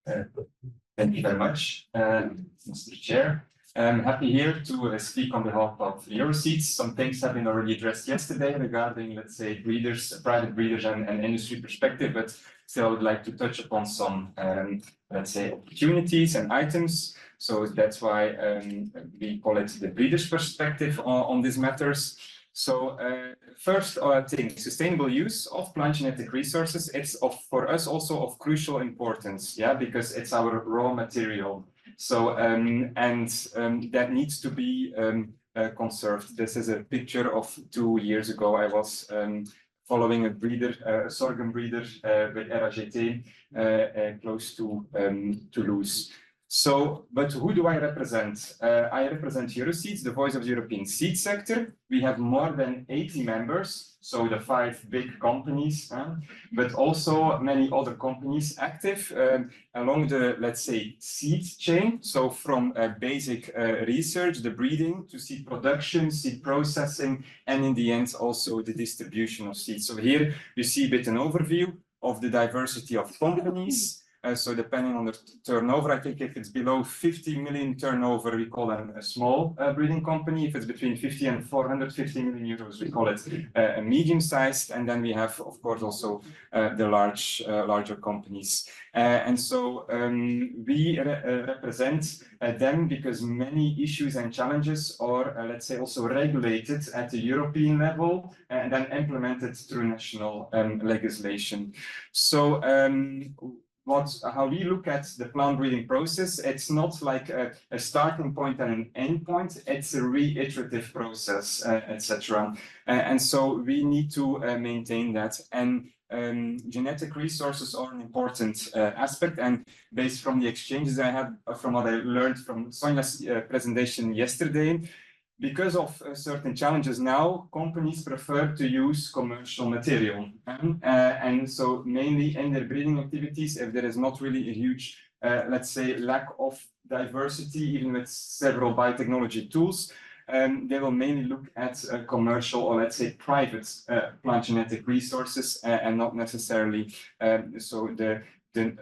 Uh, Thank you very much, Mr. Chair. I'm happy here to speak on behalf of Euroseeds. Some things have been already addressed yesterday regarding, let's say, breeders, private breeders and industry perspective, but still I would like to touch upon some, let's say, opportunities and items. So that's why we call it the breeders' perspective on these matters. So first thing, sustainable use of plant genetic resources. It's for us also of crucial importance, yeah, because it's our raw material. So that needs to be conserved. This is a picture of 2 years ago. I was following a breeder, a sorghum breeder with Rete close to Toulouse. So, but who do I represent? I represent Euroseeds, the voice of the European seed sector. We have more than 80 members, so the 5 big companies, but also many other companies active along the, let's say, seed chain. So from basic research, the breeding, to seed production, seed processing, and in the end, also the distribution of seeds. So here you see a bit an overview of the diversity of companies. So depending on the turnover, I think if it's below 50 million turnover, we call them a small breeding company. If it's between 50 and 450 million euros, we call it a medium-sized. And then we have, of course, also the larger companies. And so we represent them because many issues and challenges are, let's say, also regulated at the European level and then implemented through national legislation. So how we look at the plant breeding process, it's not like a starting point and an end point, it's a reiterative process, etc. And so we need to maintain that. And genetic resources are an important aspect. And based from the exchanges I had, from what I learned from Sonia's presentation yesterday, because of certain challenges now, companies prefer to use commercial material. And so mainly in their breeding activities, if there is not really a huge, let's say, lack of diversity, even with several biotechnology tools, they will mainly look at commercial or, let's say, private plant genetic resources and not necessarily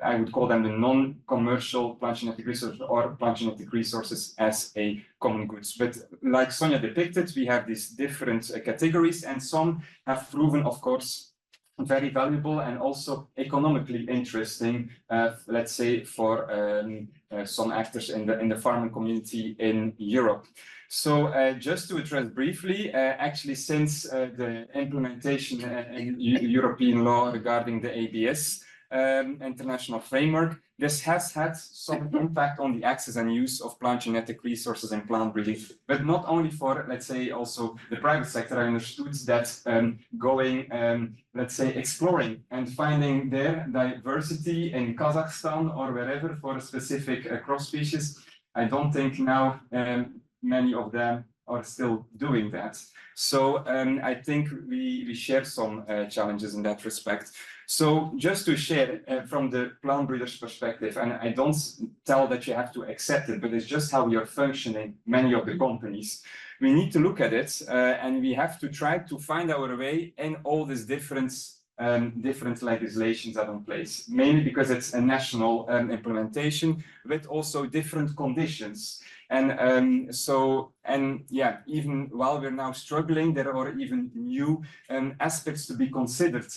I would call them the non-commercial plant genetic resources or plant genetic resources as a common goods. But like Sonia depicted, we have these different categories, and some have proven, of course, very valuable and also economically interesting, let's say, for some actors in the farming community in Europe. So just to address briefly, actually since the implementation in European law regarding the ABS, international framework, this has had some impact on the access and use of plant genetic resources and plant breeding, but not only for, let's say, also the private sector. I understood that let's say, exploring and finding their diversity in Kazakhstan or wherever for a specific crop species, I don't think now many of them are still doing that. So I think we share some challenges in that respect. So just to share from the plant breeders' perspective, and I don't tell that you have to accept it, but it's just how we are functioning, many of the companies. We need to look at it and we have to try to find our way in all these different legislations that are in place, mainly because it's a national implementation with also different conditions. And yeah, even while we're now struggling, there are even new aspects to be considered,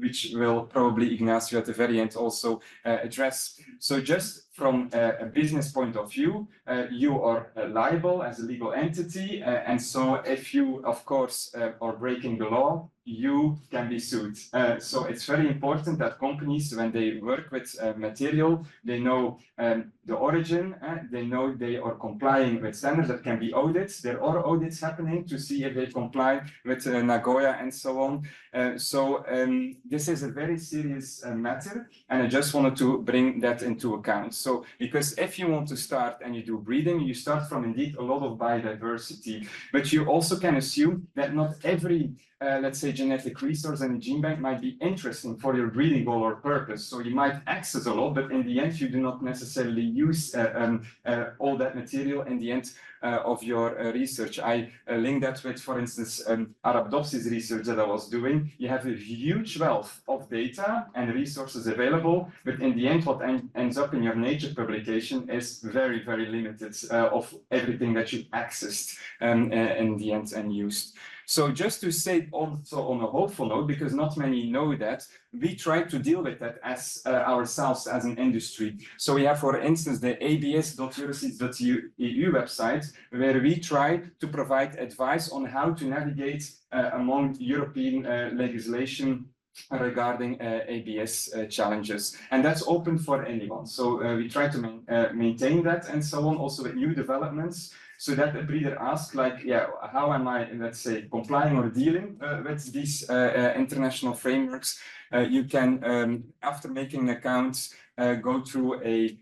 which will probably Ignazio at the very end also address. So just from a business point of view, you are liable as a legal entity. And so if you, of course, are breaking the law, you can be sued. So it's very important that companies, when they work with material, they know the origin, they know they are complying with standards that can be audits. There are audits happening to see if they comply with Nagoya and so on. This is a very serious matter, and I just wanted to bring that into account. So, because if you want to start and you do breeding, you start from indeed a lot of biodiversity, but you also can assume that not every let's say, genetic resource and a gene bank might be interesting for your breeding goal or purpose. So you might access a lot, but in the end, you do not necessarily use all that material in the end of your research. I link that with, for instance, Arabidopsis research that I was doing. You have a huge wealth of data and resources available, but in the end, what ends up in your Nature publication is very, very limited of everything that you accessed in the end and used. So just to say also on a hopeful note, because not many know that, we try to deal with that as ourselves as an industry. So we have, for instance, the abs.euroseeds.eu website, where we try to provide advice on how to navigate among European legislation regarding ABS challenges, and that's open for anyone. So we try to maintain that and so on, also with new developments, so that a breeder asks, like, yeah, how am I, let's say, complying or dealing with these international frameworks? You can, after making an account, go through a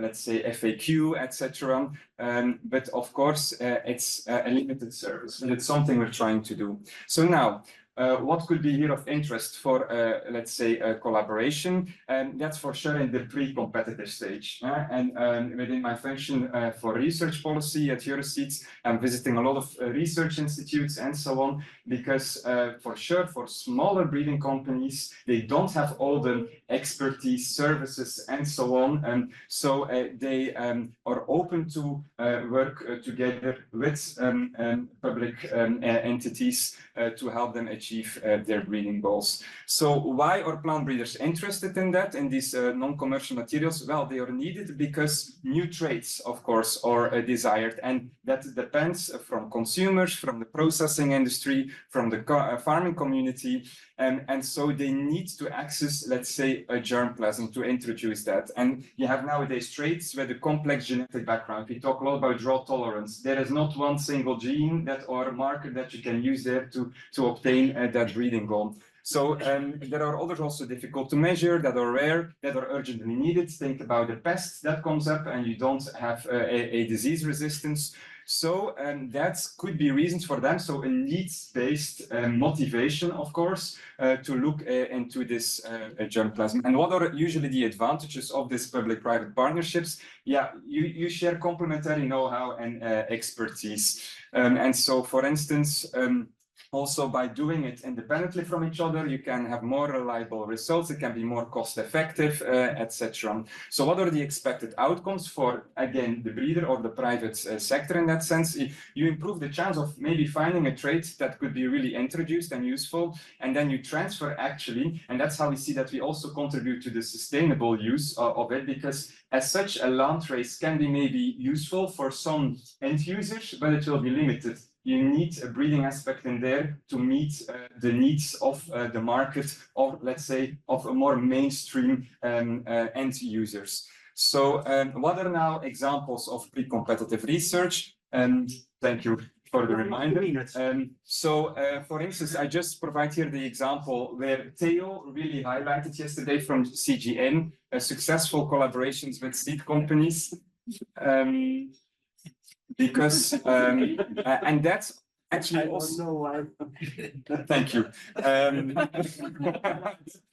let's say FAQ, etc. But of course, it's a limited service, and it's something we're trying to do. So now, what could be here of interest for, let's say, collaboration? That's for sure in the pre-competitive stage. And within my function for research policy at Euroseeds, I'm visiting a lot of research institutes and so on, because for sure, for smaller breeding companies, they don't have all the expertise, services, and so on. And so they are open to work together with public entities to help them achieve their breeding goals. So why are plant breeders interested in that, in these non-commercial materials? Well, they are needed because new traits, of course, are desired, and that depends from consumers, from the processing industry, from the farming community, and so they need to access, let's say, a germplasm to introduce that. And you have nowadays traits with a complex genetic background. We talk a lot about drought tolerance. There is not one single gene that or marker that you can use there to obtain that breeding goal. So there are others also difficult to measure, that are rare, that are urgently needed. Think about the pest that comes up and you don't have a disease resistance. So that could be reasons for them. So a needs-based motivation, of course, to look into this germplasm. And what are usually the advantages of this public-private partnerships? Yeah, you share complementary know-how and expertise. And so, for instance, also, by doing it independently from each other, you can have more reliable results, it can be more cost-effective, etc. So what are the expected outcomes for, again, the breeder or the private sector in that sense? You improve the chance of maybe finding a trait that could be really introduced and useful, and then you transfer actually, and that's how we see that we also contribute to the sustainable use of it, because as such, a land race can be maybe useful for some end users, but it will be limited. You need a breeding aspect in there to meet the needs of the market, or let's say of a more mainstream end users. So what are now examples of pre-competitive research? Thank you for the reminder. For instance, I just provide here the example where Theo really highlighted yesterday from CGN, successful collaborations with seed companies. Because and that's actually also thank you.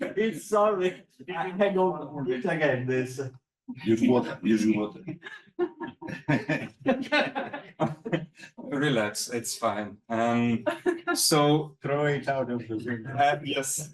It's sorry. I can go again this. Use water. Relax, it's fine. So throw it out of the window. Yes.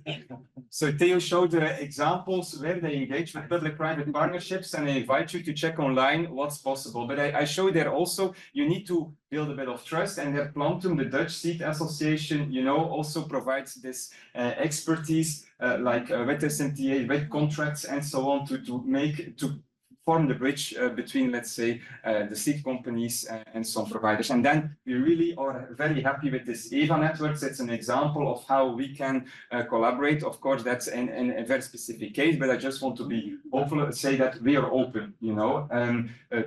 So Theo showed examples where they engage with public-private partnerships, and I invite you to check online what's possible. But I show there also you need to build a bit of trust, and their Plantum, the Dutch Seed Association, you know, also provides this expertise like with SMTA, with contracts and so on to form the bridge between, let's say, the seed companies and some providers. And then we really are very happy with this EVA networks. It's an example of how we can collaborate. Of course, that's in a very specific case, but I just want to be open, say that we are open, you know,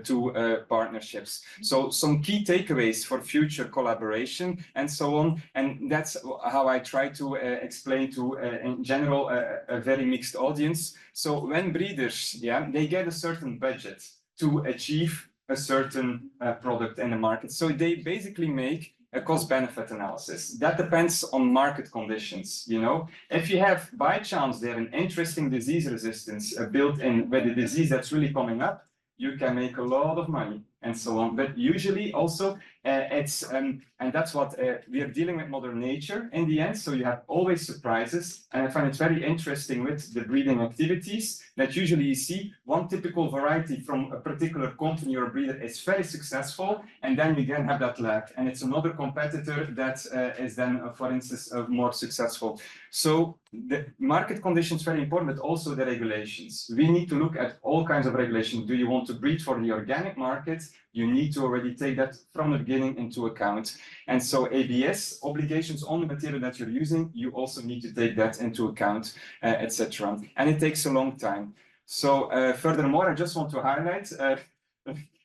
to partnerships. So some key takeaways for future collaboration and so on. And that's how I try to explain to, in general, a very mixed audience. So when breeders, yeah, they get a certain budget to achieve a certain product in the market. So they basically make a cost-benefit analysis. That depends on market conditions, you know. If you have, by chance, there an interesting disease resistance built in with a disease that's really coming up, you can make a lot of money. and so on. But usually also and that's what we are dealing with Mother Nature in the end. So you have always surprises, and I find it very interesting with the breeding activities that usually you see one typical variety from a particular company or breeder is very successful, and then you again have that lag, and it's another competitor that is then, for instance, more successful. So the market conditions very important, but also the regulations. We need to look at all kinds of regulations. Do you want to breed for the organic market? You need to already take that from the beginning into account. And so ABS obligations on the material that you're using, you also need to take that into account, etc. And it takes a long time. So furthermore, I just want to highlight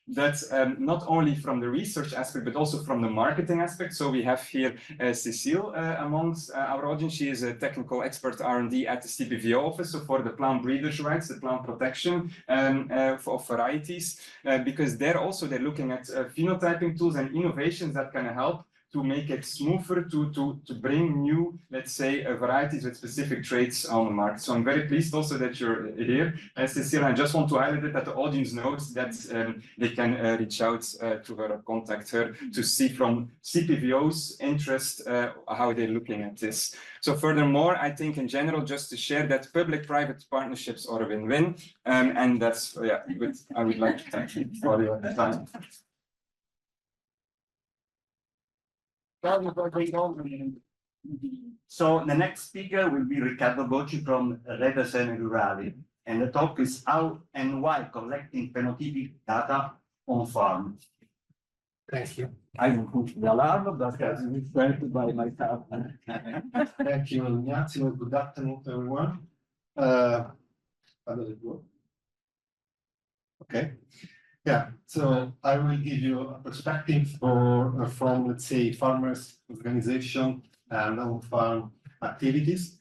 that not only from the research aspect, but also from the marketing aspect. So we have here Cecile amongst our audience. She is a technical expert R&D at the CPVO office, so for the plant breeders' rights, the plant protection of varieties, because they're looking at phenotyping tools and innovations that can help to make it smoother, to bring new, let's say, varieties with specific traits on the market. So I'm very pleased also that you're here, Cecile. I just want to highlight it that the audience knows that they can reach out to her or contact her to see from CPVO's interest how they're looking at this. So furthermore, I think in general, just to share that public-private partnerships are a win-win, and that's, yeah, good. I would like to thank you for your time. So the next speaker will be Riccardo Bocci from Rete Semi Rurali, and the talk is how and why collecting phenotypic data on farm. Thank you. I will put the alarm, but that's referred by myself. Thank you, Ignazio. Good afternoon to everyone. How does it work? Okay. Yeah, so I will give you a perspective from, let's say, farmers' organization and on-farm activities.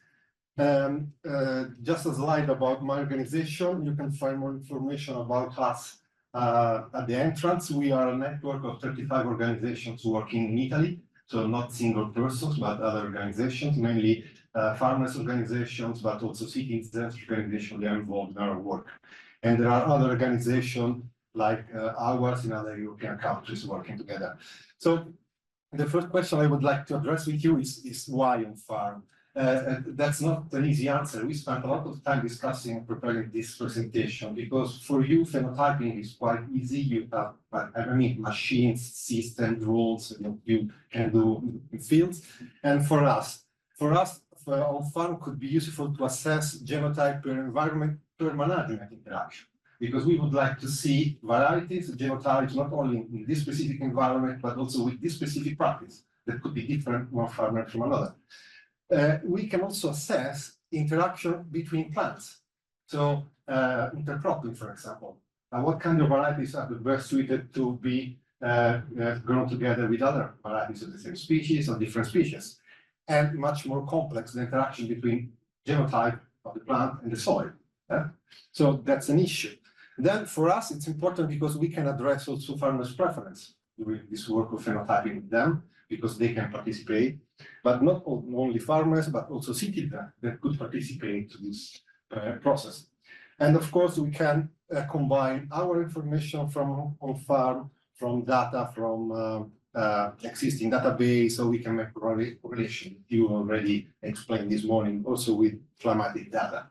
Just a slide about my organization. You can find more information about us at the entrance. We are a network of 35 organizations working in Italy, so not single persons, but other organizations, mainly farmers' organizations, but also citizens' organizations that are involved in our work. And there are other organizations like ours in other European countries working together. So the first question I would like to address with you is why on farm? That's not an easy answer. We spent a lot of time discussing and preparing this presentation because for you, phenotyping is quite easy. You have, machines, systems, rules, you can do in fields. And for us, on farm could be useful to assess genotype per environment per management interaction, because we would like to see varieties, genotypes, not only in this specific environment, but also with this specific practice that could be different one farmer from another. We can also assess interaction between plants. So intercropping, for example. What kind of varieties are the best suited to be grown together with other varieties of the same species or different species? And much more complex, the interaction between genotype of the plant and the soil. So that's an issue. Then for us, it's important because we can address also farmers' preference during this work of phenotyping with them, because they can participate, but not only farmers, but also citizens that could participate to this process. And of course, we can combine our information from on farm, from data from existing database, so we can make correlation. You already explained this morning, also with climatic data.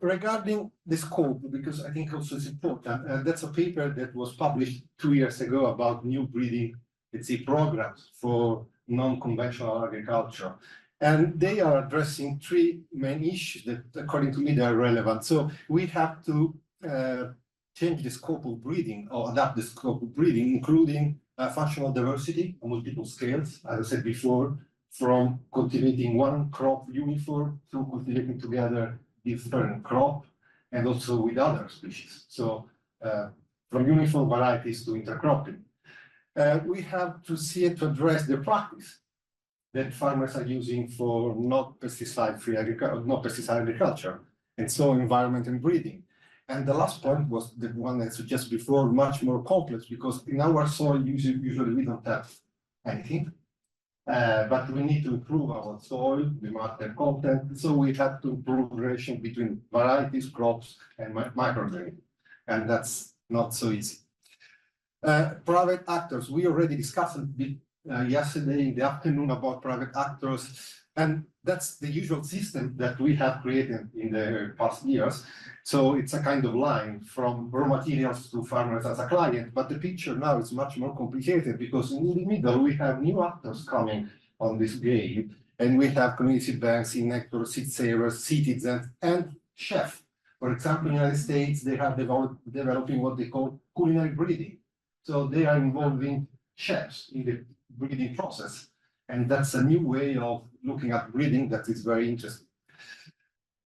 Regarding the scope, because I think also it's important, that's a paper that was published 2 years ago about new breeding, let's say, programs for non-conventional agriculture. And they are addressing 3 main issues that, according to me, they are relevant. So we have to change the scope of breeding or adapt the scope of breeding, including functional diversity on multiple scales, as I said before, from cultivating one crop uniform to cultivating together different crop and also with other species. So from uniform varieties to intercropping. We have to see it to address the practice that farmers are using for not pesticide-free agriculture, and so environment and breeding. And the last point was the one I suggested before, much more complex, because in our soil usually we don't have anything. But we need to improve our soil, the matter content, so we have to improve the relation between varieties, crops, and microorganisms, and that's not so easy. Private actors, we already discussed a bit yesterday in the afternoon about private actors, and that's the usual system that we have created in the past years. So it's a kind of line from raw materials to farmers as a client, but the picture now is much more complicated because in the middle we have new actors coming on this game, and we have community banks, investors, seed savers, citizens, and chefs. For example, in the United States, they have developing what they call culinary breeding. So they are involving chefs in the breeding process. And that's a new way of looking at breeding that is very interesting.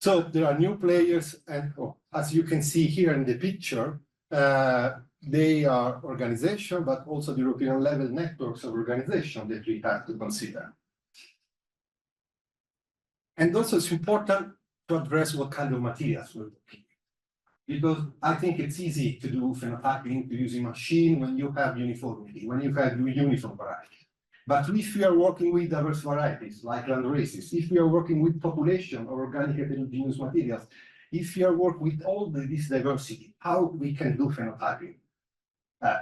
So there are new players, and as you can see here in the picture, they are organizations, but also the European level networks of organizations that we have to consider. And also it's important to address what kind of materials we're looking at. Because I think it's easy to do phenotyping to using machine when you have uniformity, when you have uniform variety. But if we are working with diverse varieties, like land races, if we are working with population or organic heterogeneous materials, if we are working with all this diversity, how we can do phenotyping?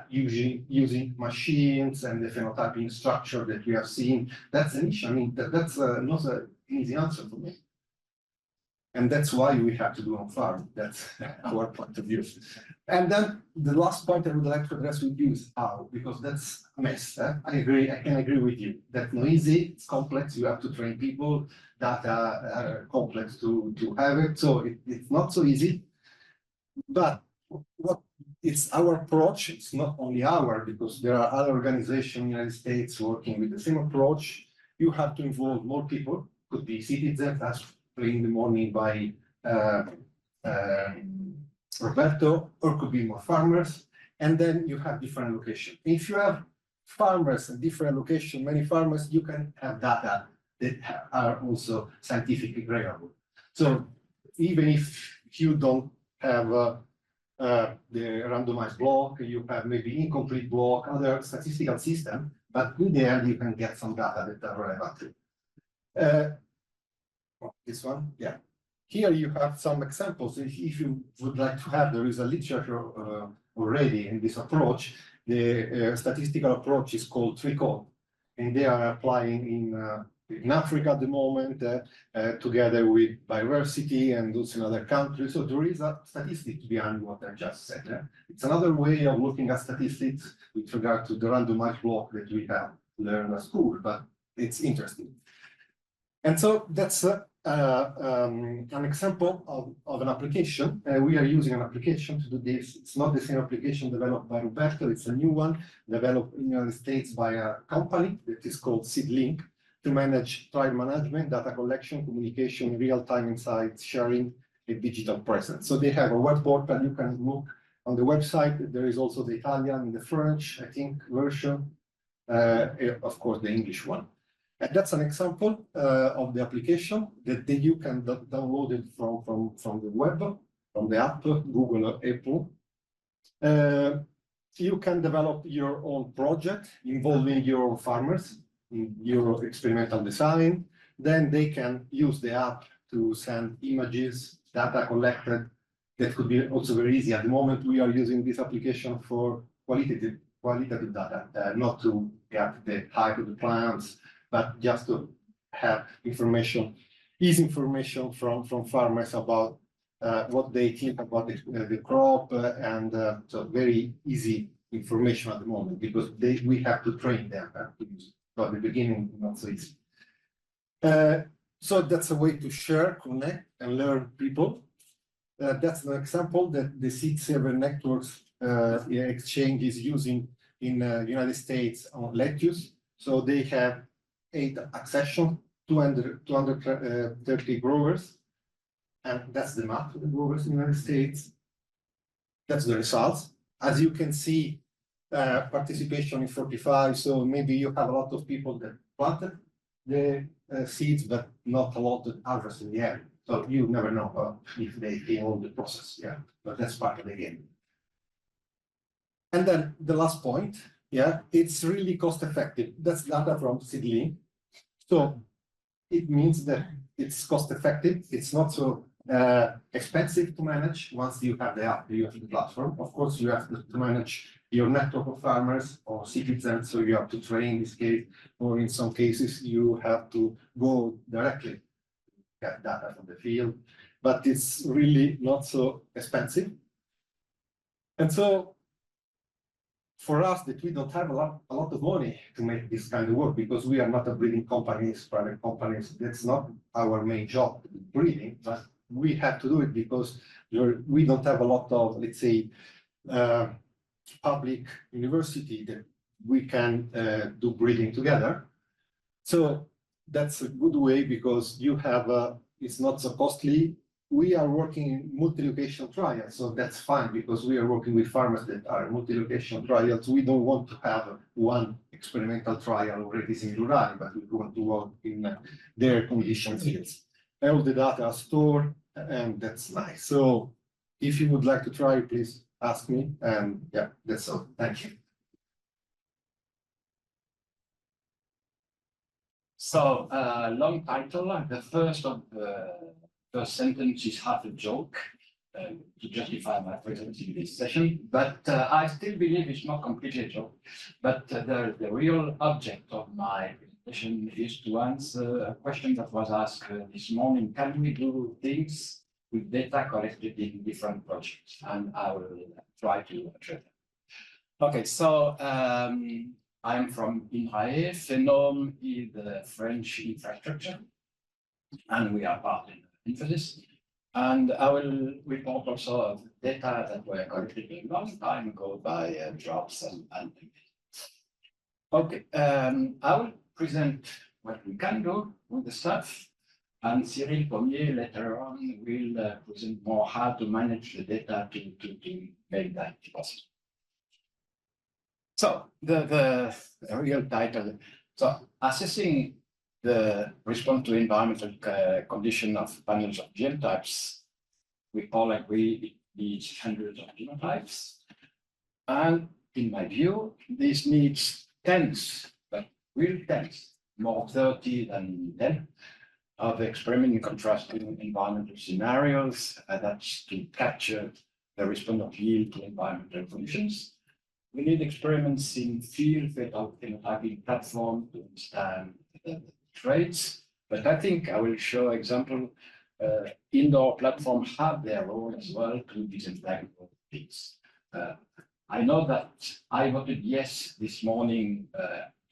Using machines and the phenotyping structure that we have seen, that's an issue. I mean, that's not an easy answer for me. And that's why we have to do on farm. That's our point of view. And then the last point I would like to address with you is how, because that's a mess. I agree, I can agree with you. That's not easy, it's complex, you have to train people that are complex to have it. So it's not so easy. But what it's our approach, it's not only our, because there are other organizations in the United States working with the same approach. You have to involve more people, could be citizens, as in the morning by Roberto, or could be more farmers, and then you have different locations. If you have farmers and different locations, many farmers, you can have data that are also scientifically reliable. So even if you don't have the randomized block, you have maybe incomplete block, other statistical system, but in the end you can get some data that are relevant. This one, yeah. Here you have some examples. If you would like to have, there is a literature already in this approach. The statistical approach is called TRICOT, and they are applying in Africa at the moment, together with biodiversity and also in other countries. So there is a statistic behind what I just said. It's another way of looking at statistics with regard to the randomized block that we have learned at school, but it's interesting. And so that's an example of an application. We are using an application to do this. It's not the same application developed by Roberto. It's a new one developed in the United States by a company that is called SeedLink to manage trial management, data collection, communication, real-time insights, sharing, and digital presence. So they have a web portal. You can look on the website. There is also the Italian and the French, I think, version. Of course, the English one. And that's an example of the application that you can download it from the web, from the app, Google or Apple. You can develop your own project involving your farmers in your experimental design. Then they can use the app to send images, data collected. That could be also very easy. At the moment, we are using this application for qualitative data, not to get the height of the plants, but just to have information from farmers about what they think about the crop, and so very easy information at the moment because we have to train them to use it. So at the beginning, not so easy. So that's a way to share, connect, and learn people. That's an example that the seed server networks exchange is using in the United States on lettuce. So they have 8 accession, 230 growers, and that's the map of the growers in the United States. That's the results. As you can see, participation is 45, so maybe you have a lot of people that planted the seeds, but not a lot that harvest in the end. So you never know if they follow the process, yeah, but that's part of the game. And then the last point, yeah, it's really cost effective. That's data from SeedLink. So it means that it's cost effective. It's not so expensive to manage once you have the app, you have the platform. Of course, you have to manage your network of farmers or citizens, so you have to train in this case, or in some cases, you have to go directly get data from the field, but it's really not so expensive. And so for us that we don't have a lot of money to make this kind of work because we are not a breeding companies, private companies. That's not our main job, breeding, but we have to do it because we don't have a lot of, let's say, public university that we can do breeding together. So that's a good way because you have, it's not so costly. We are working in multi-location trials, so that's fine because we are working with farmers that are multi-location trials. We don't want to have one experimental trial or Rete Semi Rurali, but we want to work in their conditions. All the data are stored, and that's nice. So if you would like to try, please ask me. And yeah, that's all. Thank you. So, long title. The first of the first sentence is half a joke to justify my presence in this session, but I still believe it's not completely a joke. But the real object of my presentation is to answer a question that was asked this morning. Can we do things with data collected in different projects? And I will try to address that. Okay, so I'm from INRAE. Phenom is the French infrastructure, and we are part in Infosys. And I will report also of data that were collected a long time ago by drops and okay, I will present what we can do with the stuff, and Cyril Pommier later on will present more how to manage the data to make that possible. So the real title, so assessing the response to environmental condition of panels of genotypes, we all agree it needs hundreds of genotypes. And in my view, this needs tens, but real tens, more 30 than 10, of experiment in contrasting environmental scenarios. That's to capture the response of yield to environmental conditions. We need experiments in field phenotyping platform to understand the traits, but I think I will show example indoor platforms have their role as well to disentangle things. I know that I voted yes this morning.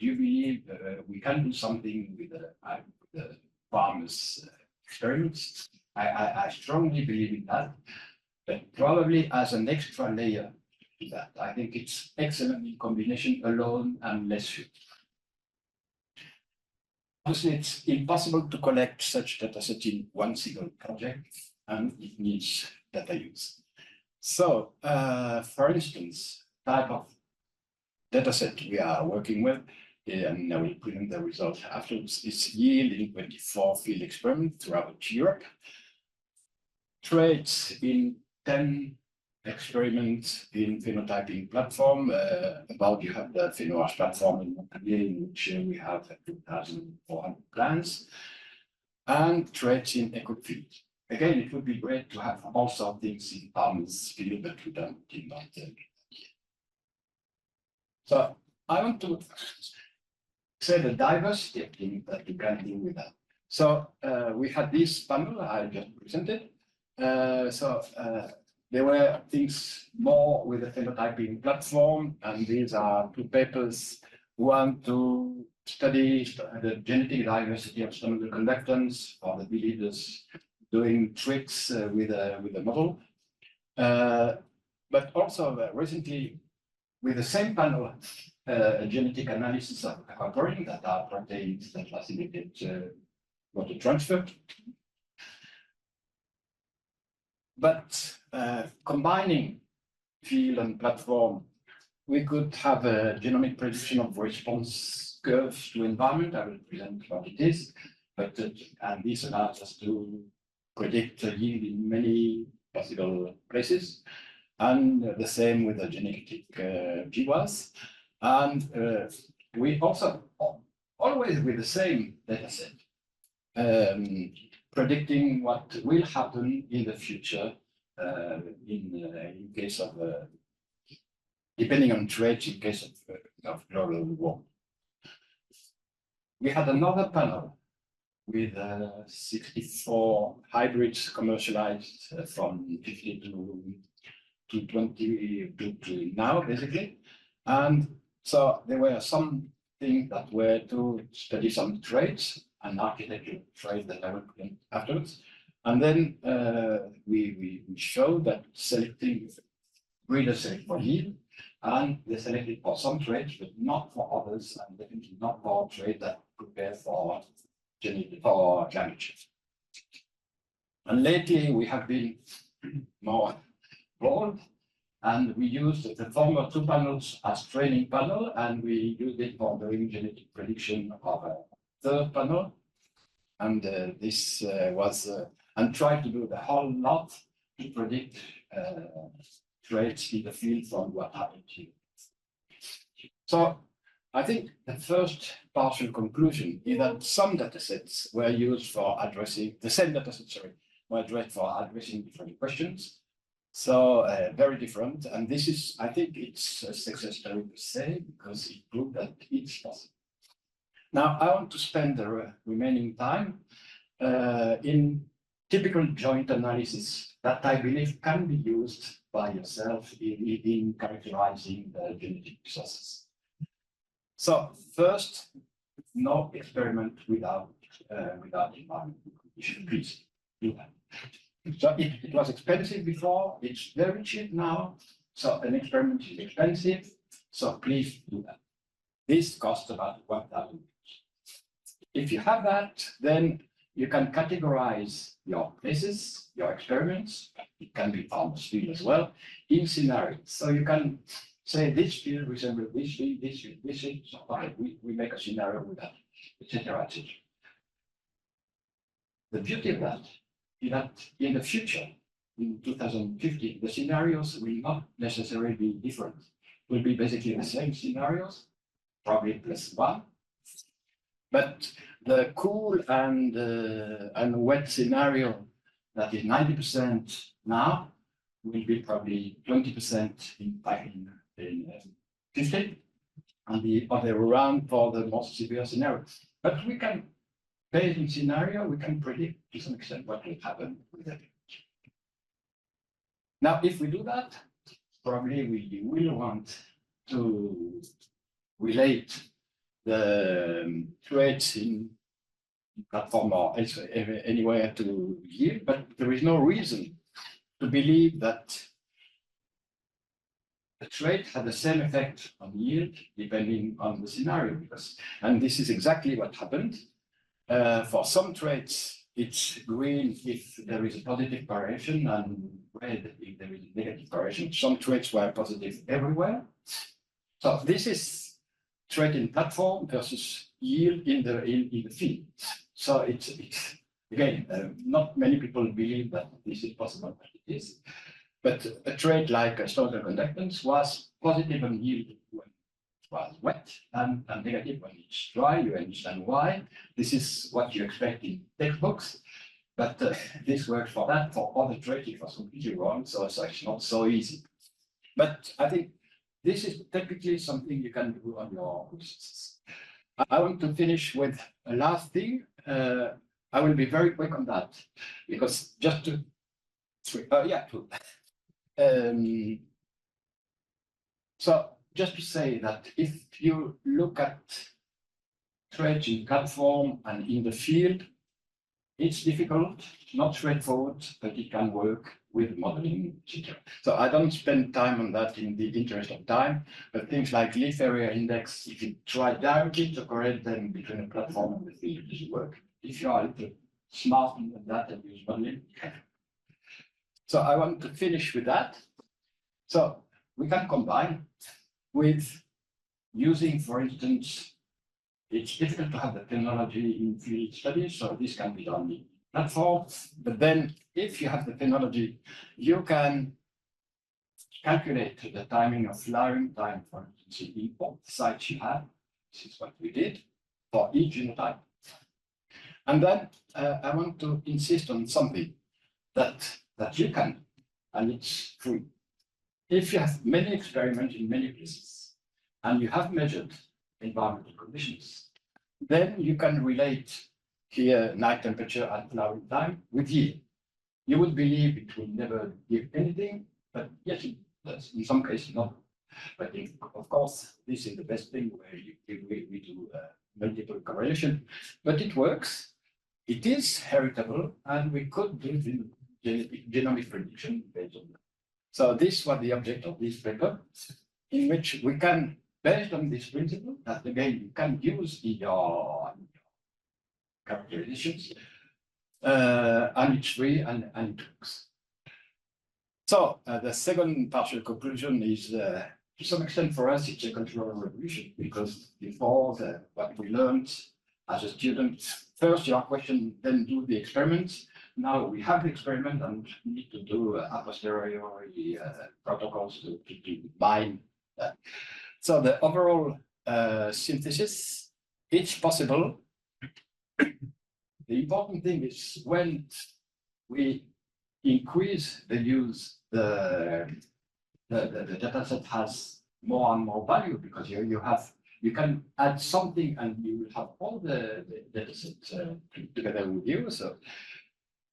Do you believe we can do something with the farmers' experiments? I strongly believe in that, but probably as an extra layer to that. I think it's excellent in combination alone and less fit. Obviously, it's impossible to collect such data set in one single project, and it needs data use. So, for instance, type of data set we are working with, and I will present the results afterwards, is yield in 24 field experiments throughout Europe. Traits in 10 experiments in phenotyping platform. About you have the Phenotyping platform in Montpellier, in which we have 2,400 plants, and traits in ecofield. Again, it would be great to have also things in farmers' field, but we don't did not yet. So I want to say the diversity of things that you can do with that. So we had this panel I just presented. There were things more with the phenotyping platform, and these are two papers. One to study the genetic diversity of stomachal conductance for the bee leaders doing tricks with a model. But also recently, with the same panel, a genetic analysis of heparin that are proteins that facilitate water transfer. But combining field and platform, we could have a genomic prediction of response curves to environment. I will present what it is, but and this allows us to predict yield in many possible places, and the same with the genetic GWAS. And we also always with the same data set predicting what will happen in the future in case of, depending on traits, in case of global warming. We had another panel with 64 hybrids commercialized from 50 to 20 to now, basically. And so there were some things that were to study some traits and architectural traits that I will put in afterwards. And then we showed that breeders select for yield, and they selected for some traits, but not for others, and definitely not for traits that prepare for climate change. And lately we have been more bold, and we used the former two panels as training panel, and we used it for doing genetic prediction of a third panel. And this was, and tried to do the whole lot to predict traits in the field from what happened here. So I think the first partial conclusion is that some datasets were used for addressing, the same datasets, sorry, were addressed for addressing different questions. So very different, and this is, I think it's a success story to say, because it proved that it's possible. Now, I want to spend the remaining time in typical joint analysis that I believe can be used by yourself in characterizing the genetic processes. So first, no experiment without environmental condition. Please do that. So it was expensive before, it's very cheap now. So an experiment is expensive, so please do that. This costs about 1,000. If you have that, then you can categorize your places, your experiments, it can be farmers' field as well, in scenarios. So you can say this field resembles this field, this field, this field. So we make a scenario with that, etc., etc. The beauty of that is that in the future, in 2050, the scenarios will not necessarily be different. Will be basically the same scenarios, probably +1. But the cool and wet scenario that is 90% now will be probably 20% in 50, and the other around for the most severe scenario. But we can, based on scenario, we can predict to some extent what will happen with it. Now, if we do that, probably we will want to relate the traits in platform or anywhere to yield, but there is no reason to believe that the trait had the same effect on yield depending on the scenario, because, and this is exactly what happened. For some traits, it's green if there is a positive variation and red if there is a negative variation. Some traits were positive everywhere. So this is trait in platform versus yield in the field. So it's again, not many people believe that this is possible, but it is. But a trait like stoichiometric conductance was positive on yield when it was wet and negative when it's dry. You understand why. This is what you expect in textbooks, but this works for that. For other traits, it was completely wrong, so it's actually not so easy. But I think this is typically something you can do on your processes. I want to finish with a last thing. I will be very quick on that because just to, so just to say that if you look at traits in platform and in the field, it's difficult, not straightforward, but it can work with modeling, etc. So I don't spend time on that in the interest of time, but things like leaf area index, if you try directly to correlate them between a platform and the field, it doesn't work. If you are a little smart in that and use modeling, you can. So I want to finish with that. So we can combine with using, for instance, it's difficult to have the technology in field studies, so this can be done in platform. But then if you have the technology, you can calculate the timing of flowering time, for instance, in all sites you have. This is what we did for each genotype. And then I want to insist on something that you can, and it's free. If you have many experiments in many places, and you have measured environmental conditions, then you can relate here night temperature and flowering time with yield. You would believe it will never give anything, but yes, it does. In some cases, not. But of course, this is the best thing where we do multiple correlation, but it works. It is heritable, and we could do genomic prediction based on that. So this was the object of this paper, in which we can, based on this principle, that again you can use in your characterizations, and it's free and it works. So the second partial conclusion is, to some extent for us, it's a cultural revolution, because before what we learned as a student, first your question, then do the experiments. Now we have the experiment and we need to do a posteriori protocols to bind that. So the overall synthesis, it's possible. The important thing is when we increase the use, the data set has more and more value, because you can add something and you will have all the data set together with you. So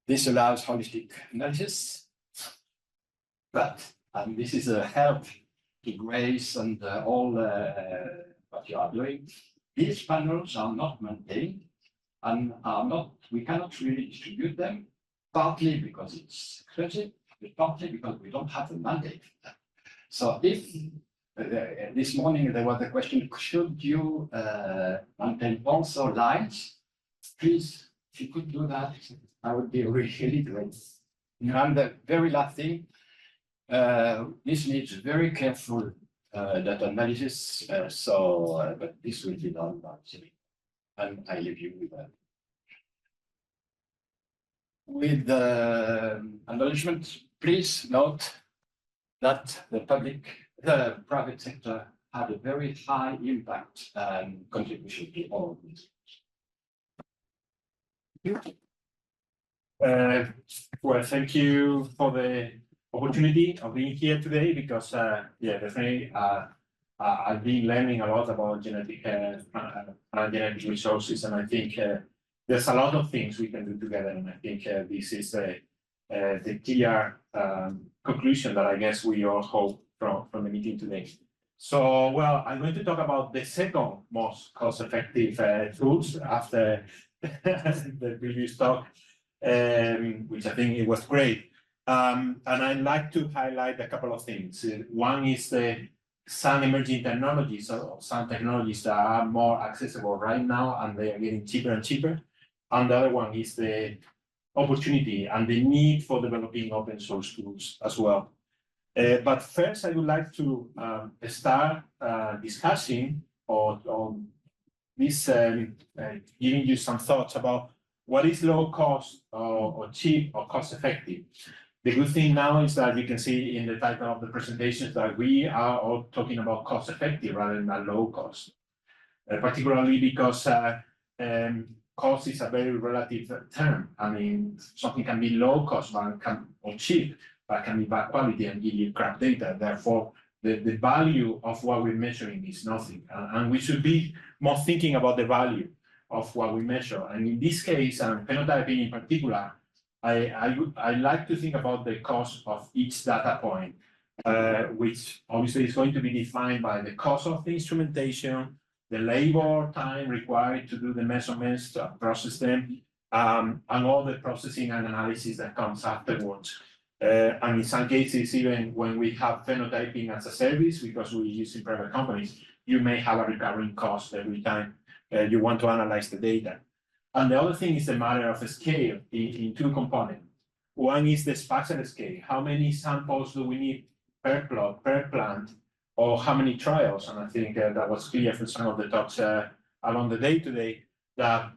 this allows holistic analysis, but, and this is a help to Grace and all what you are doing. These panels are not maintained and are not, we cannot really distribute them, partly because it's expensive, but partly because we don't have a mandate. So if this morning there was a question, should you maintain also lines? Please, if you could do that, I would be really great. And the very last thing, this needs very careful data analysis. But this will be done by Jimmy. And I leave you with that. With the acknowledgement, please note that the private sector had a very high impact and contribution to all of this. Well, thank you for the opportunity of being here today, because yeah, definitely I've been learning a lot about genetic resources, and I think there's a lot of things we can do together, and I think this is the clear conclusion that I guess we all hope from the meeting today. So, well, I'm going to talk about the second most cost-effective tools after the previous talk, which I think it was great. And I'd like to highlight a couple of things. One is some emerging technologies, or some technologies that are more accessible right now, and they are getting cheaper and cheaper. And the other one is the opportunity and the need for developing open source tools as well. But first, I would like to start discussing on this, giving you some thoughts about what is low cost or cheap or cost effective. The good thing now is that you can see in the title of the presentations that we are all talking about cost effective rather than low cost, particularly because cost is a very relative term. I mean, something can be low cost or cheap, but can be bad quality and give you crap data. Therefore, the value of what we're measuring is nothing. And we should be more thinking about the value of what we measure. And in this case, and phenotyping in particular, I like to think about the cost of each data point, which obviously is going to be defined by the cost of the instrumentation, the labor time required to do the measurements, to process them, and all the processing and analysis that comes afterwards. And in some cases, even when we have phenotyping as a service, because we use in private companies, you may have a recurring cost every time you want to analyze the data. And the other thing is the matter of scale in two components. One is the spatial scale. How many samples do we need per plot, per plant, or how many trials? And I think that was clear from some of the talks along the day today, that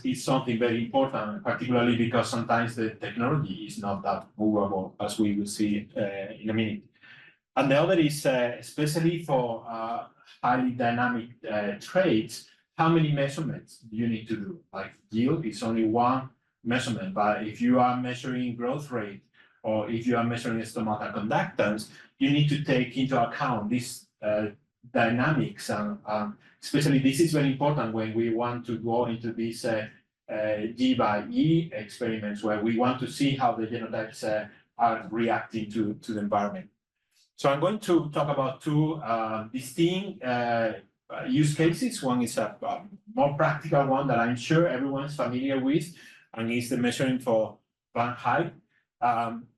is something very important, particularly because sometimes the technology is not that movable, as we will see in a minute. And the other is, especially for highly dynamic traits, how many measurements do you need to do? Like yield is only one measurement, but if you are measuring growth rate, or if you are measuring stomata conductance, you need to take into account this dynamics, and especially this is very important when we want to go into these G by E experiments, where we want to see how the genotypes are reacting to the environment. So I'm going to talk about two distinct use cases. One is a more practical one that I'm sure everyone's familiar with, and is the measuring for plant height.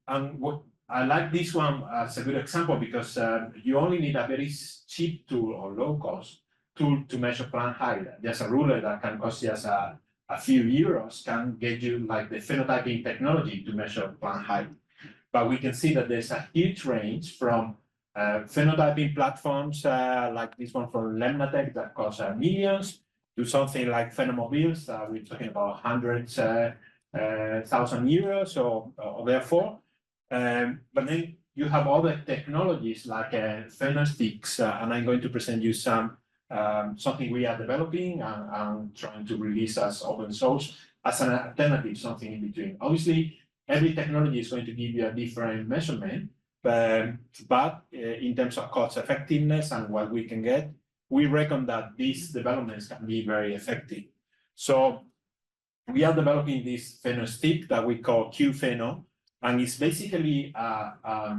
And what I like this one as a good example, because you only need a very cheap tool or low cost tool to measure plant height. Just a ruler that can cost just a few euros can get you like the phenotyping technology to measure plant height. But we can see that there's a huge range from phenotyping platforms like this one from Lemnatech that costs millions, to something like Phenomobiles, we're talking about hundreds thousand euros or therefore. But then you have other technologies like Phenosticks, and I'm going to present you something we are developing and trying to release as open source as an alternative, something in between. Obviously, every technology is going to give you a different measurement, but in terms of cost effectiveness and what we can get, we reckon that these developments can be very effective. So we are developing this Phenostick that we call QPheno, and it's basically a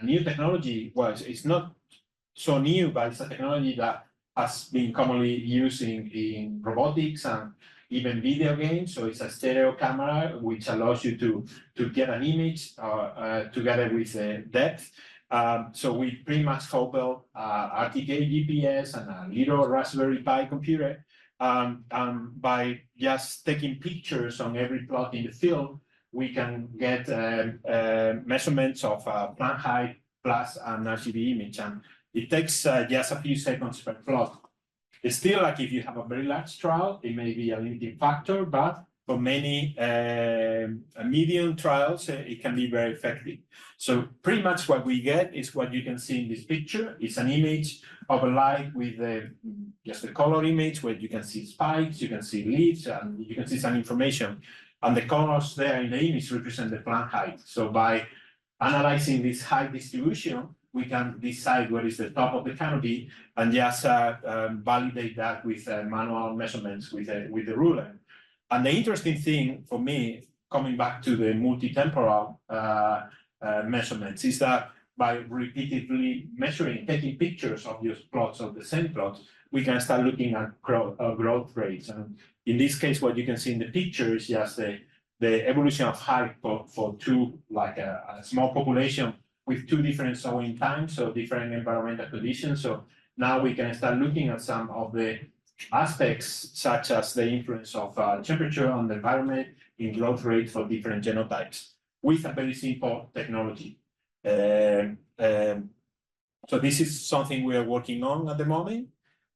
new technology. Well, it's not so new, but it's a technology that has been commonly used in robotics and even video games. So it's a stereo camera which allows you to get an image together with depth. So we pretty much couple RTK GPS and a little Raspberry Pi computer. By just taking pictures on every plot in the field, we can get measurements of plant height plus an RGB image. And it takes just a few seconds per plot. It's still like if you have a very large trial, it may be a limiting factor, but for many medium trials, it can be very effective. So pretty much what we get is what you can see in this picture. It's an image of a light with just a color image where you can see spikes, you can see leaves, and you can see some information. And the colors there in the image represent the plant height. So by analyzing this height distribution, we can decide what is the top of the canopy and just validate that with manual measurements with the ruler. And the interesting thing for me, coming back to the multi-temporal measurements, is that by repeatedly measuring, taking pictures of these plots, of the same plots, we can start looking at growth rates. And in this case, what you can see in the picture is just the evolution of height for two, like a small population with two different sowing times, so different environmental conditions. So now we can start looking at some of the aspects, such as the influence of temperature on the environment in growth rate for different genotypes with a very simple technology. So this is something we are working on at the moment.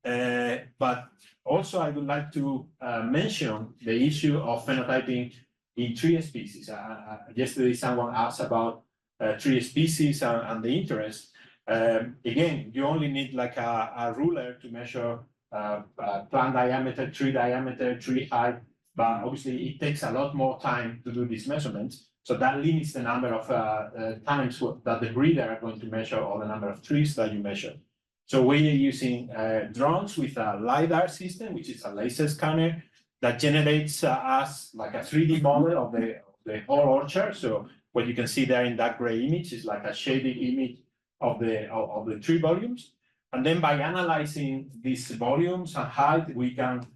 But also I would like to mention the issue of phenotyping in tree species. Yesterday someone asked about tree species and the interest. Again, you only need like a ruler to measure plant diameter, tree height, but obviously it takes a lot more time to do these measurements. So that limits the number of times that the breeder are going to measure, or the number of trees that you measure. So we're using drones with a LiDAR system, which is a laser scanner that generates us like a 3D model of the whole orchard. So what you can see there in that gray image is like a shaded image of the tree volumes. And then by analyzing these volumes and height, we can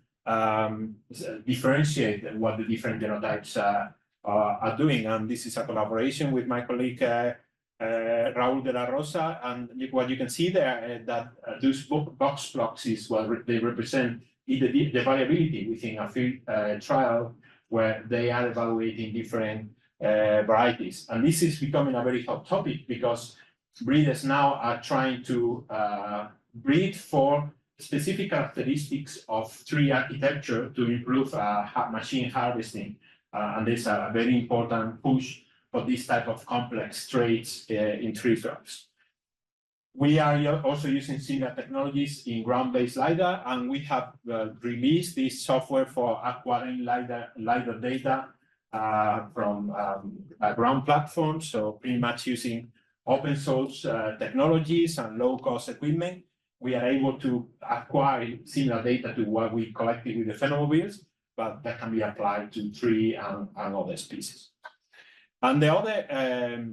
differentiate what the different genotypes are doing. And this is a collaboration with my colleague, Raul de la Rosa. And what you can see there, that those box blocks is what they represent the variability within a field trial where they are evaluating different varieties. And this is becoming a very hot topic because breeders now are trying to breed for specific characteristics of tree architecture to improve machine harvesting. And there's a very important push for this type of complex traits in tree crops. We are also using similar technologies in ground-based LiDAR, and we have released this software for acquiring LiDAR data from a ground platform. So pretty much using open source technologies and low-cost equipment, we are able to acquire similar data to what we collected with the phenomobiles, but that can be applied to tree and other species. And the other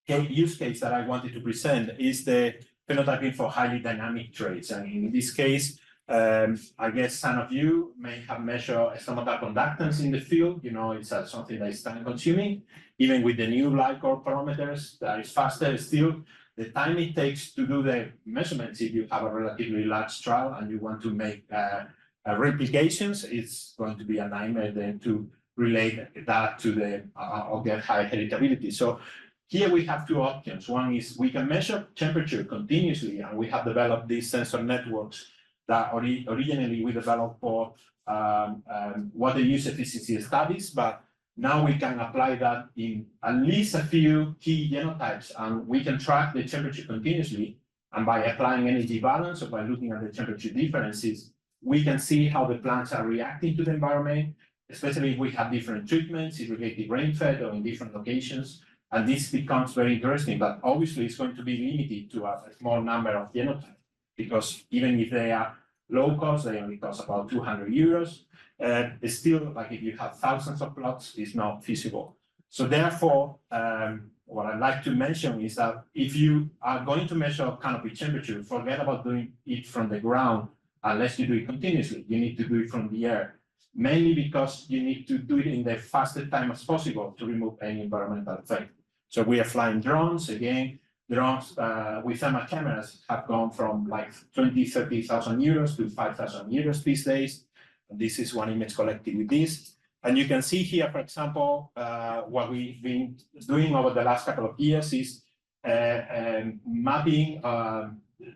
use case that I wanted to present is the phenotyping for highly dynamic traits. And in this case, I guess some of you may have measured stomata conductance in the field. You know, it's something that is time consuming. Even with the new light core parameters, that is faster still. The time it takes to do the measurements, if you have a relatively large trial and you want to make replications, it's going to be a nightmare then to relate that to the or get high heritability. So here we have two options. One is we can measure temperature continuously, and we have developed these sensor networks that originally we developed for water use efficiency studies, but now we can apply that in at least a few key genotypes, and we can track the temperature continuously. And by applying energy balance or by looking at the temperature differences, we can see how the plants are reacting to the environment, especially if we have different treatments, irrigated rainfed or in different locations. And this becomes very interesting, but obviously it's going to be limited to a small number of genotypes, because even if they are low cost, they only cost about 200 euros. It's still, like if you have thousands of plots, it's not feasible. So therefore, what I'd like to mention is that if you are going to measure canopy temperature, forget about doing it from the ground unless you do it continuously. You need to do it from the air, mainly because you need to do it in the fastest time as possible to remove any environmental effect. So we are flying drones. Again, drones with thermal cameras have gone from like 30,000 euros to 5,000 euros these days. And this is one image collected with this. And you can see here, for example, what we've been doing over the last couple of years is mapping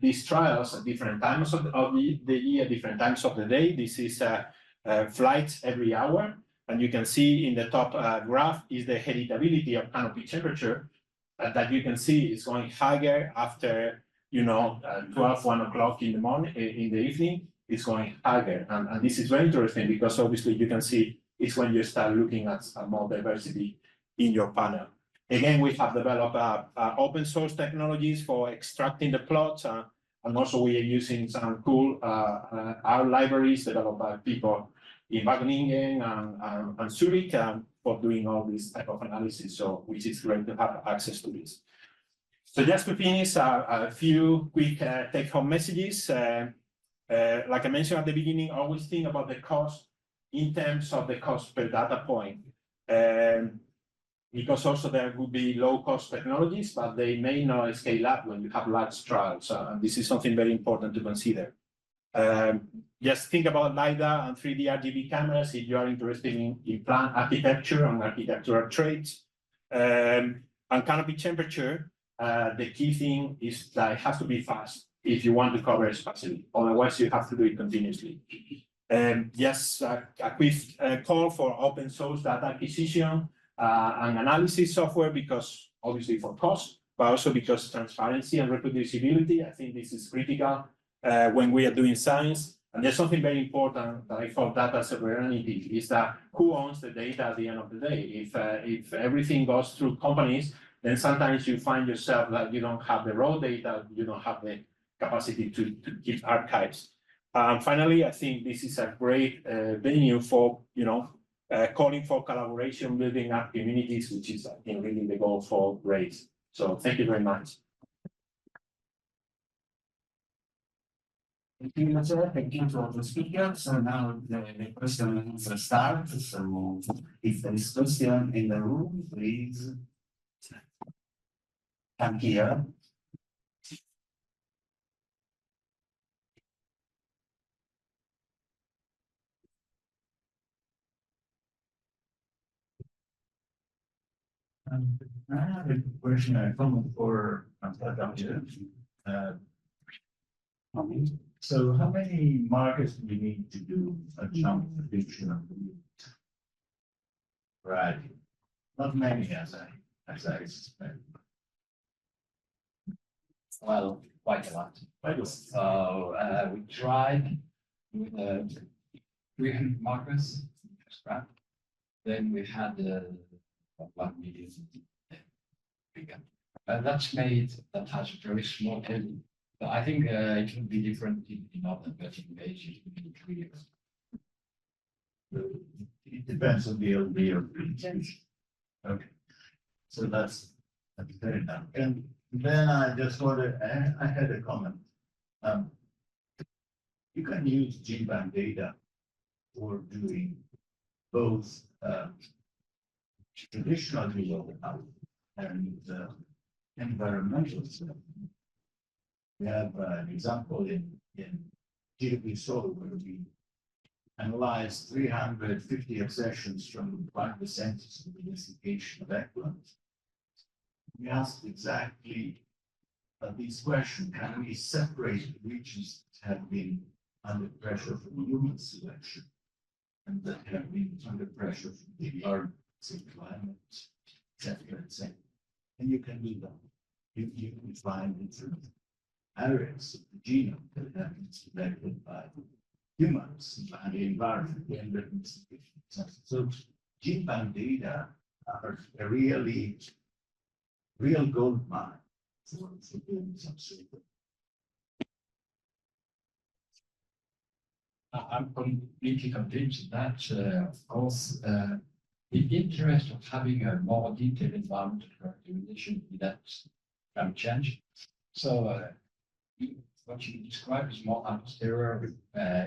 these trials at different times of the year, different times of the day. This is flights every hour. And you can see in the top graph is the heritability of canopy temperature that you can see is going higher after, 12, 1 o'clock in the morning, in the evening, it's going higher. And this is very interesting because obviously you can see it's when you start looking at more diversity in your panel. Again, we have developed open source technologies for extracting the plots, and also we are using some cool R libraries developed by people in Wageningen and Zurich for doing all this type of analysis, so which is great to have access to this. So just to finish, a few quick take-home messages. Like I mentioned at the beginning, always think about the cost in terms of the cost per data point. Because also there would be low-cost technologies, but they may not scale up when you have large trials. And this is something very important to consider. Just think about LiDAR and 3D RGB cameras if you are interested in plant architecture and architectural traits. And canopy temperature, the key thing is that it has to be fast if you want to cover spatially. Otherwise, you have to do it continuously. Yes, a quick call for open source data acquisition and analysis software, because obviously for cost, but also because transparency and reproducibility. I think this is critical when we are doing science. And there's something very important that I call data sovereignty, is that who owns the data at the end of the day? If everything goes through companies, then sometimes you find yourself that you don't have the raw data, you don't have the capacity to keep archives. Finally, I think this is a great venue for, calling for collaboration, building up communities, which is, I think, really the goal for Rete. So thank you very much. Thank you, Ignazio. Thank you to all the speakers. So now the question and answer start. So if there is question in the room, please come here. I have a question, a comment for François Tardieu. So how many markets do you need to do a jump prediction of the yield? Right. Not many, as I suspect. Well, quite a lot. So we tried with 300 markers. Then we had 1 million bigger. That's made that has a very small end. But I think it will be different in other vertical pages within 3 years. It depends on the LB. Okay. So that's fair enough. And then I just wanted, I had a comment. You can use GBank data for doing both traditional remote and environmental stuff. We have an example in GWP Soil where we analyzed 350 accessions from 1% of the investigation of effluent. We asked exactly this question: can we separate regions that have been under pressure from human selection and that have been under pressure from the environment, say climate, etc. And you can do that. You can find different areas of the genome that have been selected by humans and the environment and the investigation. So GBank data are a real gold mine for doing some sort of. I'm completely convinced that, of course, the interest of having a more detailed environmental characterization that can change. So, what you describe is more a posteriori.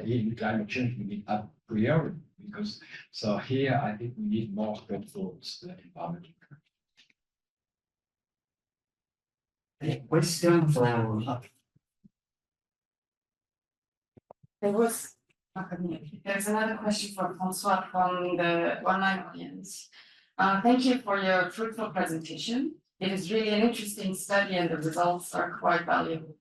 In climate change, we need a priori because. So here, I think we need more towards the environmental. A question for. There's another question for François from the online audience. Thank you for your fruitful presentation. It is really an interesting study and the results are quite valuable.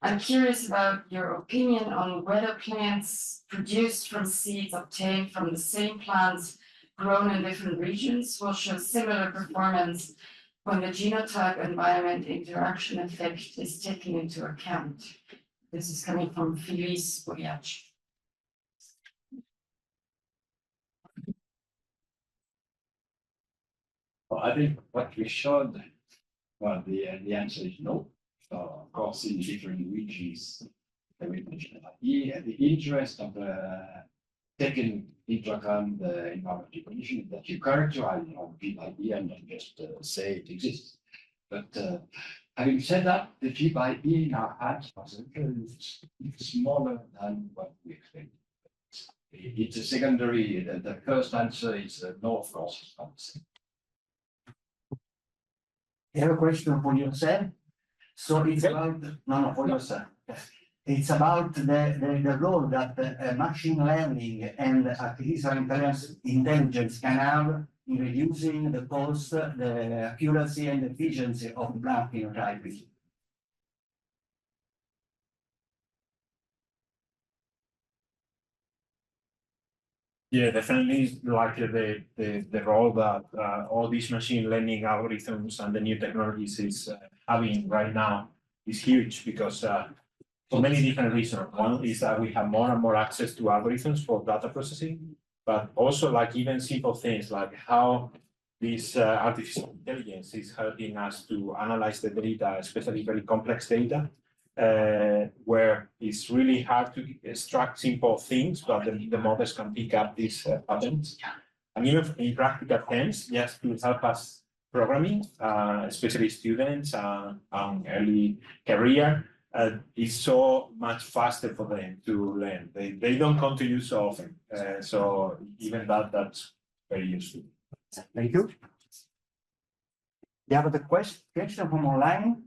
I'm curious about your opinion on whether plants produced from seeds obtained from the same plants grown in different regions will show similar performance when the genotype environment interaction effect is taken into account. This is coming from Felice Boyach. Well, I think what we showed, well, the answer is no. So, of course, in different regions, the interest of taking into account the environmental condition that you characterize on GBank and not just say it exists. But having said that, the GBank in our hands is smaller than what we expected. It's a secondary, the first answer is no, of course, it's not the same. You have a question for yourself? So it's about, no, for yourself. It's about the role that machine learning and artificial intelligence can have in reducing the cost, the accuracy and efficiency of plant phenotyping. Yeah, definitely like the role that all these machine learning algorithms and the new technologies is having right now is huge because for many different reasons. One is that we have more and more access to algorithms for data processing, but also like even simple things like how this artificial intelligence is helping us to analyze the data, especially very complex data. Where it's really hard to extract simple things, but the models can pick up these patterns. And even in practical terms, just to help us programming, especially students and early career, is so much faster for them to learn. They don't come to you so often. So even that's very useful. Thank you. You have a question from online?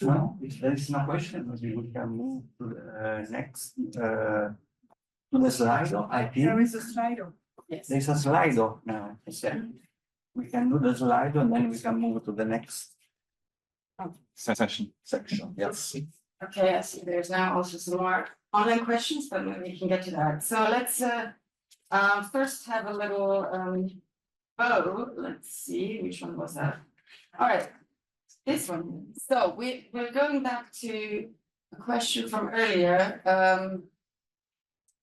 No, if there is no question, maybe we can move to the next, to the Slido, I think. There is a Slido. Yes. There's a Slido now. Okay. We can do the Slido and then we can move to the next section, yes. Okay, I see there's now also some more online questions, but maybe we can get to that. So let's first have a little vote. Let's see, which one was that? All right. This one. So we're going back to a question from earlier,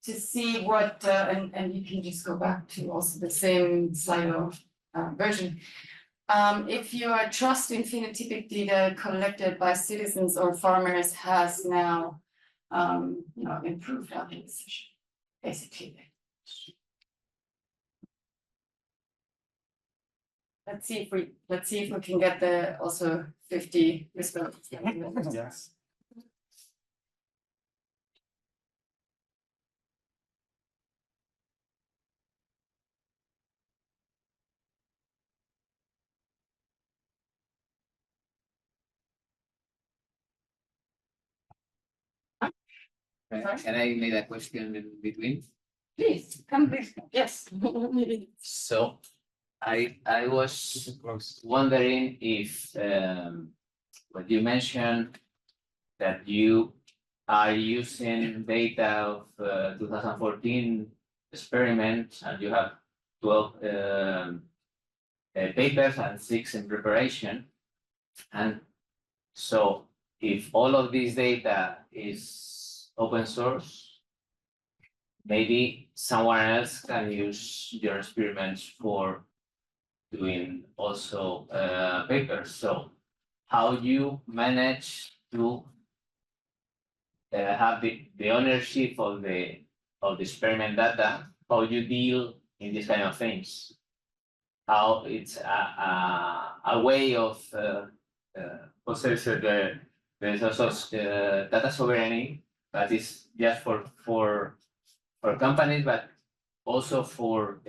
to see what, and you can just go back to also the same Slido version. If your trust in phenotypic data collected by citizens or farmers has now, improved after the session, basically. Let's see if we can get the also 50 responses. Yes. Can I make a question in between? Please, come please, yes. So I was wondering if what you mentioned that you are using data of 2014 experiment and you have 12 papers and 6 in preparation. And so if all of this data is open source, maybe someone else can use your experiments for doing also papers. So how you manage to have the ownership of the experiment data, how you deal in these kind of things, how it's a way of there's also data sovereignty that is just for companies, but also for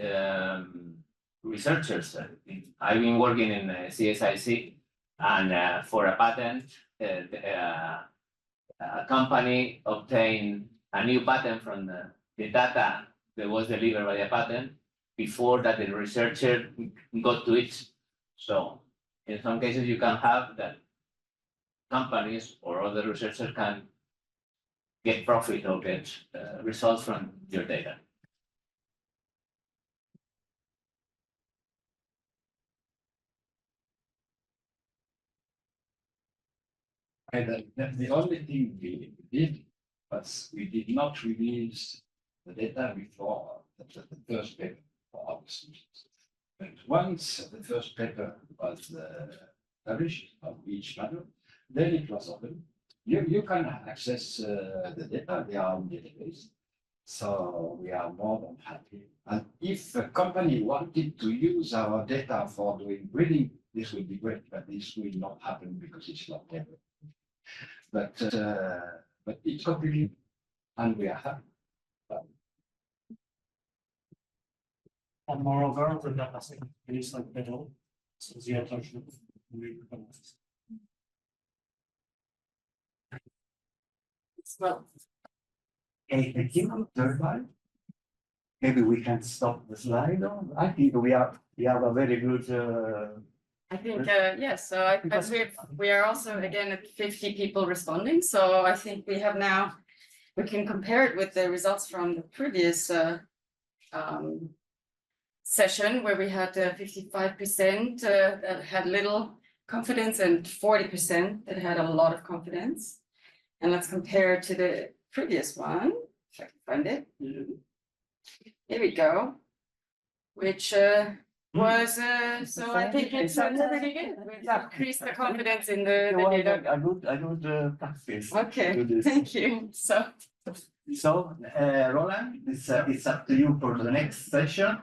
researchers. I've been working in CSIC, and for a patent, a company obtained a new patent from the data that was delivered by a patent before that the researcher got to it. So in some cases, you can have that companies or other researchers can get profit or get results from your data. And the only thing we did was we did not release the data before the first paper for our students. But once the first paper was published of each matter, then it was open. You can access the data, they are on database. So we are more than happy. And if a company wanted to use our data for doing breeding, this would be great, but this will not happen because it's not there. But it's completely, and we are happy. And moreover, the data set is like better, so the attention will become. Well, A keynote turbine. Maybe we can stop the slide. I think we have a very good. I think, yes, so as we are also again at 50 people responding, so I think we have now, we can compare it with the results from the previous session where we had 55% that had little confidence and 40% that had a lot of confidence. And let's compare to the previous one, if I can find it. Here we go, which was, so I think it's pretty good. We've increased the confidence in the data. I would practice. Okay, thank you. So, Roland, it's up to you for the next session.